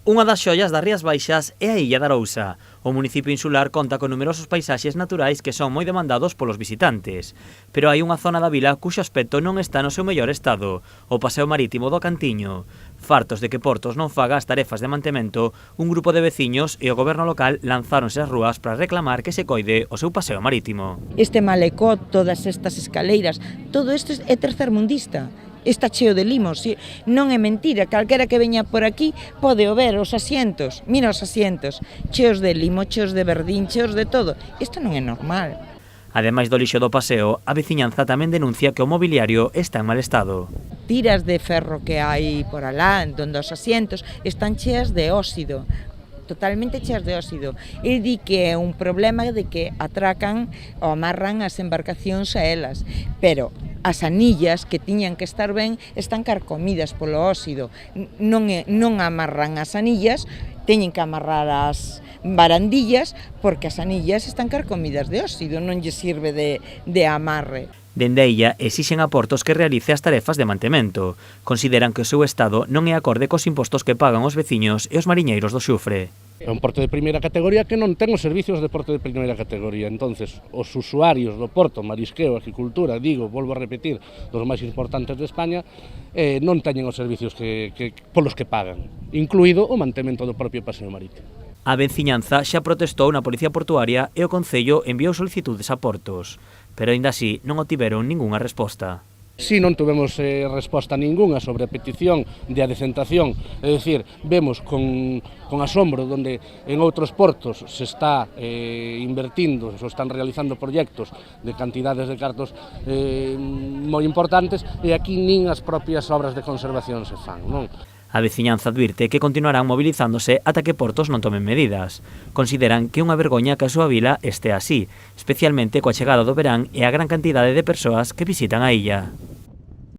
Unha das xoias das Rías Baixas é a Illa de Arousa. O municipio insular conta con numerosos paisaxes naturais que son moi demandados polos visitantes. Pero hai unha zona da vila cuxo aspecto non está no seu mellor estado, o paseo marítimo do Cantiño. Fartos de que Portos non faga as tarefas de mantemento, un grupo de veciños e o goberno local lanzáronse ás rúas para reclamar que se coide o seu paseo marítimo. Este malecó, todas estas escaleiras, todo isto é tercermundista. Está cheo de limos, non é mentira, calquera que veña por aquí pode o ver, os asientos, mira os asientos, cheos de limo, cheos de verdín, cheos de todo, isto non é normal. Ademais do lixo do paseo, a veciñanza tamén denuncia que o mobiliario está en mal estado. Tiras de ferro que hai por alá, donde os asientos están cheas de óxido, totalmente cheas de óxido. El di que é un problema de que atracan ou amarran as embarcacións a elas, pero as anillas que tiñan que estar ben están carcomidas polo óxido. Non amarran as anillas, teñen que amarrar as barandillas porque as anillas están carcomidas de óxido, non lle sirve de amarre. Dende a illa exixen a Portos que realice as tarefas de mantemento. Consideran que o seu estado non é acorde cos impostos que pagan os veciños e os mariñeiros do Xufre. É un porto de primeira categoría que non ten os servicios de porto de primeira categoría. Entonces, os usuarios do porto, marisqueo, agricultura, volvo a repetir, dos máis importantes de España, non teñen os servicios polos que pagan, incluído o mantemento do propio paseo marítimo. A veciñanza xa protestou na Policía Portuaria e o Concello enviou solicitudes a Portos, pero aínda así non obtiveron ningunha resposta. Si non tuvemos resposta ningunha sobre a petición de adecentación, é dicir, vemos con asombro donde en outros portos se está invertindo, se están realizando proxectos de cantidades de cartos moi importantes e aquí nin as propias obras de conservación se fan, non? A veciñanza advirte que continuarán movilizándose ata que Portos non tomen medidas. Consideran que é unha vergoña que a súa vila este así, especialmente coa chegada do verán e a gran cantidade de persoas que visitan a illa.